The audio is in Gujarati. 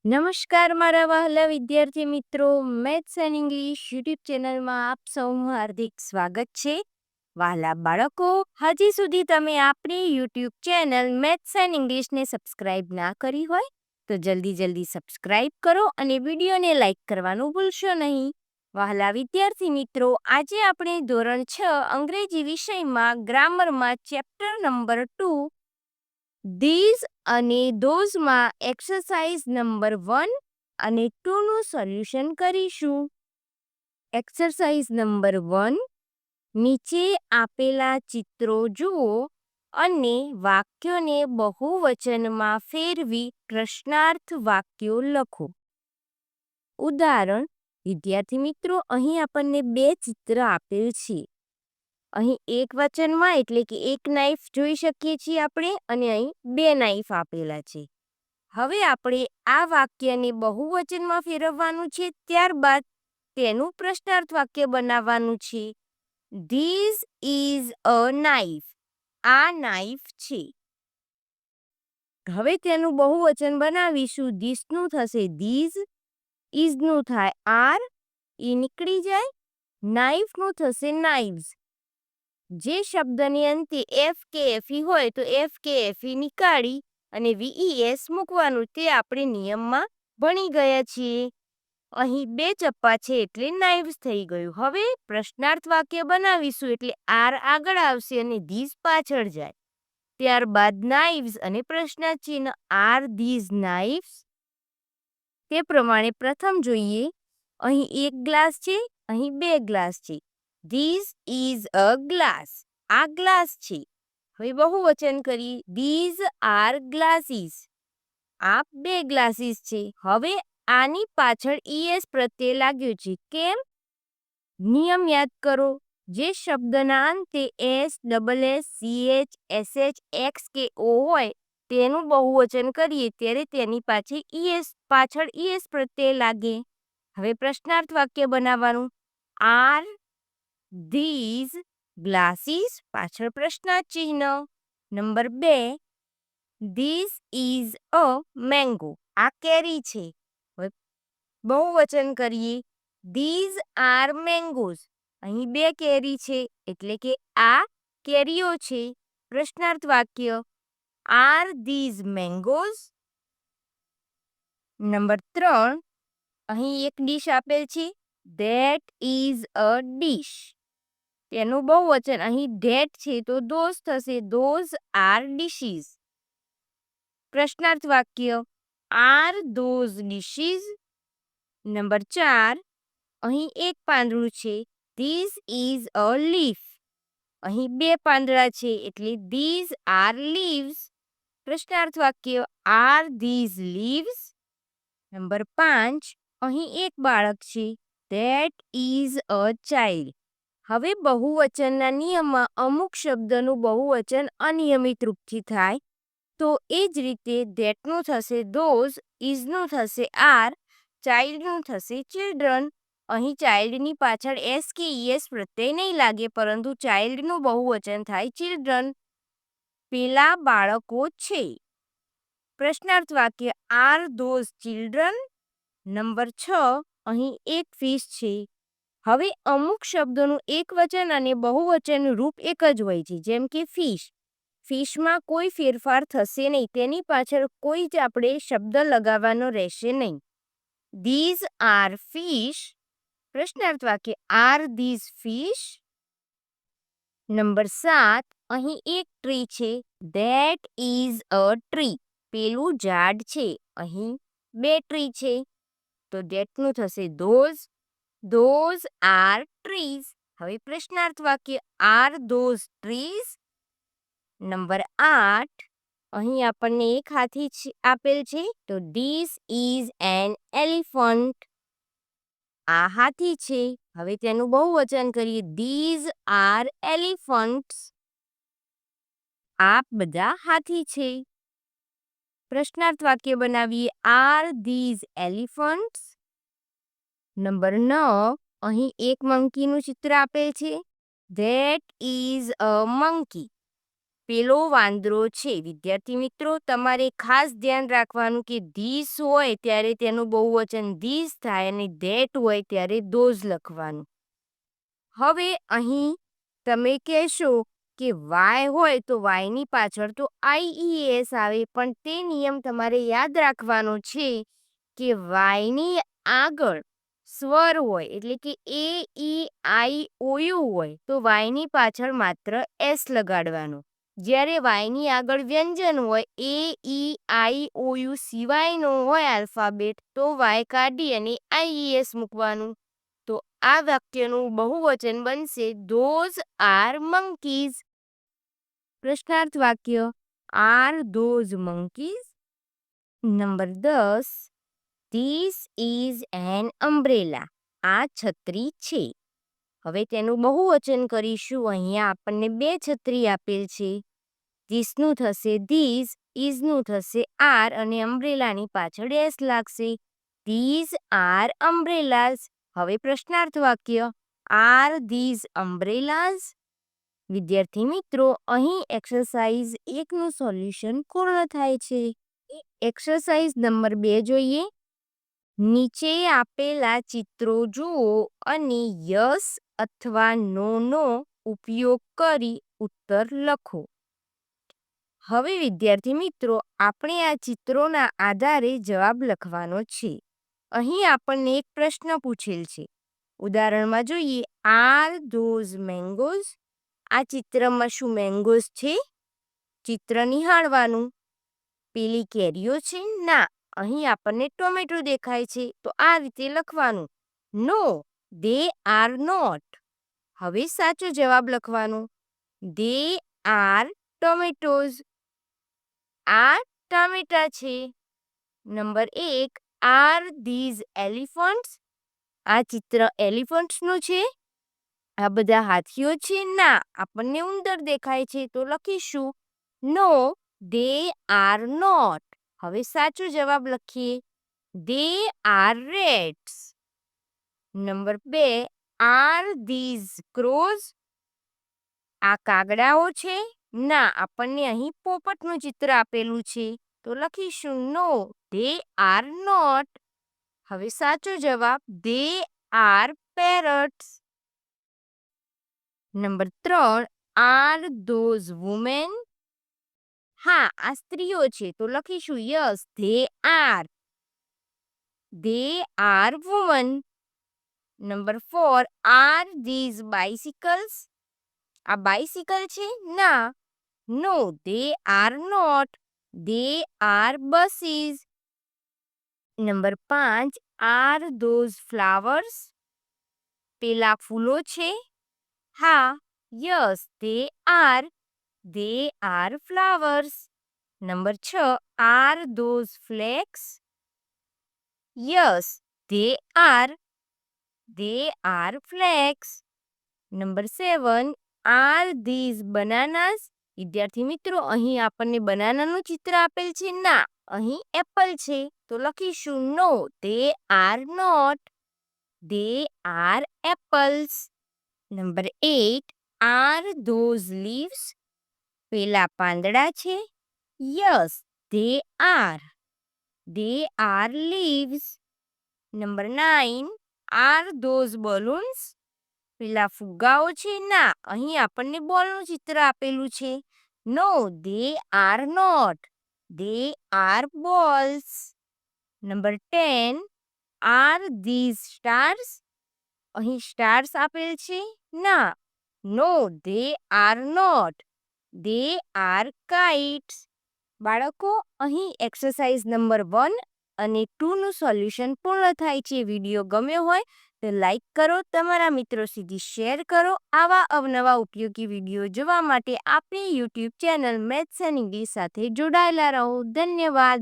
નમસ્કાર મારા વહાલા વિદ્યાર્થી મિત્રો, મેથ્સ એન્ડ ઇંગ્લિશ યુટ્યુબ ચેનલમાં આપ સૌનું હાર્દિક સ્વાગત છે. વહાલા બાળકો, હજી સુધી તમે આપણી યુટ્યુબ ચેનલ મેથ્સ એન્ડ ઇંગ્લિશને સબસ્ક્રાઇબ ના કરી હોય તો જલ્દી સબસ્ક્રાઇબ કરો અને વિડીયોને લાઇક કરવાનું ભૂલશો નહીં. વહાલા વિદ્યાર્થી મિત્રો, આજે આપણે ધોરણ 6 અંગ્રેજી વિષયમાં ગ્રામરમાં ચેપ્ટર નંબર 2 ધીઝ અને ધોઝમાં એક્સરસાઇઝ નંબર 1 અને 2 નું સોલ્યુશન કરીશું. એક્સરસાઇઝ નંબર 1, નીચે આપેલા ચિત્રો જુઓ અને વાક્યોને બહુવચનમાં ફેરવી પ્રશ્નાર્થ વાક્યો લખો. ઉદાહરણ, વિદ્યાર્થી મિત્રો, અહીં આપણને 2 ચિત્ર આપેલ છે. અહીં એક વચનમાં એટલે કે એક નાઇફ જોઈ શકીએ છીએ આપણે, અને અહીં 2 નાઇફ આપેલા છે. હવે આપણે આ વાક્યને બહુવચનમાં ફેરવવાનું છે. ત્યારબાદ તેનું પ્રશ્નાર્થ વાક્ય બનાવવાનું છે. This is a knife. આ નાઇફ છે. હવે તેનું બહુવચન બનાવીશું. ધીસનું થશે ધીઝ, ઇઝનું થાય આર, ઈ નીકળી જાય. નાઇફનું થશે નાઇવ્સ. જે શબ્દની અંતે એફ કે એફઈ હોય તો એફ કે એફઈ નીકાળી અને વીઈએસ મૂકવાનું. તે આપણે નિયમમાં ભણી ગયા છીએ. અહીં 2 ચપ્પા છે એટલે નાઇવ્સ થઈ ગયું. હવે પ્રશ્નાર્થ વાક્ય બનાવીશું એટલે આર આગળ આવશે અને ધીસ પાછળ જાય. ત્યારબાદ નાઇવ્સ અને પ્રશ્ન ચિહ્ન. Are these knives? તે પ્રમાણે પ્રથમ જોઈએ. અહીં 1 ગ્લાસ છે, અહીં 2 ગ્લાસ છે. This is a glass. આ ગ્લાસ છે. હવે બહુવચન કરીએ. These are glasses. આ 2 ગ્લાસીસ છે. હવે આની પાછળ es પ્રત્યય લાગ્યો છે. કેમ? નિયમ યાદ કરો. જે શબ્દના અંતે s, double s, ch, sh, x કે o હોય તેનું બહુવચન કરીએ ત્યારે તેની પાછળ es પ્રત્યય લાગે. હવે પ્રશ્નાર્થ વાક્ય બનાવવાનું. Are these glasses? પાછળ પ્રશ્ન ચિહ્ન. Number 2, This is a mango. આ કેરી છે. હવે બહુવચન કરીએ. These are mangoes. અહીં 2 કેરી છે એટલે કે આ કેરીઓ છે. પ્રશ્નાર્થ વાક્ય. Are these mangoes? નંબર 3, અહીં એક ડીશ આપેલ છે. That is a dish. તેનું બહુવચન. અહીં ધેટ છે તો those થશે. Those are dishes. પ્રશ્નાર્થ વાક્ય. Are those dishes? નંબર 4, અહીં એક પાંદડું છે. This is a leaf. અહીં 2 પાંદડા છે એટલે these are leaves. પ્રશ્નાર્થ વાક્ય. Are these leaves? નંબર 5, અહીં એક બાળક છે. That is a child. હવે બહુવચનના નિયમમાં અમુક શબ્દનું બહુવચન અનિયમિત રૂપથી થાય તો એ જ રીતે ધેટનું થશે those, ઇઝનું થશે આર, ચાઇલ્ડનું થશે ચિલ્ડ્રન. અહીં ચાઇલ્ડની પાછળ એસ કે ઈએસ પ્રત્યય નહીં લાગે, પરંતુ ચાઇલ્ડનું બહુવચન થાય ચિલ્ડ્રન. પેલા બાળકો છે. પ્રશ્નાર્થ વાક્ય. Are those children? નંબર 6, અહીં એક ફિશ છે. હવે અમુક શબ્દોનું એકવચન અને બહુવચન રૂપ એક જ હોય છે. જેમ કે ફિશ. ફિશમાં કોઈ ફેરફાર થશે નહીં. તેની પાછળ કોઈ જ આપણે શબ્દ લગાવવાનો રહેશે નહીં. These are fish. પ્રશ્નાર્થ વાક્ય. Are these fish? નંબર 7, અહીં એક ટ્રી છે. That is a tree. પેલું ઝાડ છે. અહીં 2 ટ્રી છે તો ધેટનું થશે those. Those are trees. હવે પ્રશ્નાર્થ વાક્ય. Are those trees? નંબર 8, અહીં આપણને એક હાથી આપેલ છે તો This is an elephant. આ હાથી છે. હવે તેનું બહુવચન કરીએ. These are elephants. આ બધા હાથી છે. પ્રશ્નાર્થ વાક્ય બનાવીએ. Are these elephants? નંબર 9, અહીં એક મંકીનું ચિત્ર આપેલ છે. That is a monkey. પેલો વાંદરો છે. વિદ્યાર્થી મિત્રો, તમારે ખાસ ધ્યાન રાખવાનું કે ધીસ હોય ત્યારે તેનું બહુવચન ધીસ થાય અને ધેટ હોય ત્યારે ધોઝ લખવાનું. હવે અહીં તમે કહેશો કે વાય હોય તો વાયની પાછળ તો IES આવે, પણ તે નિયમ તમારે યાદ રાખવાનો છે કે વાયની આગળ સ્વર હોય એટલે કે AEIOU હોય તો વાયની પાછળ માત્ર S લગાડવાનો. જ્યારે વાયની આગળ વ્યંજન હોય AEIOU સિવાયનો હોય આલ્ફાબેટ તો વાય કાઢી અને IES મૂકવાનું. તો આ વાક્યનું બહુવચન બનશે ધોઝ આર મંકીઝ. પ્રશ્નાર્થ વાક્ય are those monkeys. Number 10, this is an umbrella. આ છત્રી છે. હવે તેનું બહુવચન કરીશું. અહીંયા આપણને 2 છત્રી આપેલ છે. ધીસનું થશે ધીસ, ઇઝનું થશે આર અને અમ્બ્રેલાની પાછળ એસ લાગશે. These are umbrellas. હવે પ્રશ્નાર્થ વાક્ય આર ધીઝ અમ્બ્રેલાઝ. વિદ્યાર્થી મિત્રો, અહીં એક્સરસાઇઝ 1નું સોલ્યુશન પૂર્ણ થાય છે. એક્સરસાઇઝ નંબર 2 જોઈએ. નીચે આપેલા ચિત્રો જુઓ અને યસ અથવા નોનો ઉપયોગ કરી ઉત્તર લખો. હવે વિદ્યાર્થી મિત્રો, આપણે આ ચિત્રોના આધારે જવાબ લખવાનો છે. અહીં આપણને એક પ્રશ્ન પૂછેલ છે. ઉદાહરણમાં જોઈએ. R those mangoes? આ ચિત્રમાં શું મેંગોઝ છે? ચિત્ર નિહાળવાનું. પેલી કેરીઓ છે? ના. અહીં આપણને ટોમેટો દેખાય છે. તો આ રીતે લખવાનું. નો, દે આર નોટ. હવે સાચો જવાબ લખવાનો. They are tomatoes. આ ટામેટા છે. Number 1, are these elephants? આ ચિત્ર એલિફન્ટ્સનું છે. આ બધા હાથીઓ છે? ના. આપણને ઉંદર દેખાય છે. તો લખીશું નો, દે આર નોટ. હવે સાચો જવાબ લખીએ. They are rates. Number 2, are these ક્રોઝ? આ કાગડાઓ છે? ના. આપણને અહીં પોપટનું ચિત્ર આપેલું છે. તો લખીશું નો, દે આર નોટ. હવે સાચો જવાબ they are parrots. Number 3, are those women? હા, આ સ્ત્રીઓ છે. તો લખીશું yes, they are. They are women. Number 4, are these bicycles? આ બાઇસિકલ છે? ના. No, they are not. They are buses. Number 5, are those flowers? પેલા ફૂલો છે? હા, yes, they are. They are flowers. Number 6, are those flags? Yes, they are. They are flags. Number 7, are this બનાનાસ? વિદ્યાર્થી મિત્રો, અહીં આપણને બનાનાનું ચિત્ર આપેલ છે? ના. અહીં એપલ છે. તો લખીશું no, they are not. They are apples. Number 8, are those leaves? પેલા પાંદડા છે? Yes, they are. They are leaves. Number 9, are those balloons? પેલા ફુગ્ગાઓ છે? ના. અહીં આપણને બોલનું ચિત્ર આપેલું છે. No, they are not. They are balls. Number 10, are these stars? અહીં સ્ટાર્સ આપેલ છે? ના. No, they are not. They are kites. બાળકો, અહીં એક્સરસાઇઝ નંબર 1 અને 2નું સોલ્યુશન પૂર્ણ થાય છે. વિડીયો ગમ્યો હોય તો લાઈક કરો, તમારા મિત્રો સુધી શેર કરો. આવા અવનવા ઉપયોગી વિડીયો જોવા માટે આપણી YouTube channel maths and English સાથે જોડાયેલા રહો. ધન્યવાદ.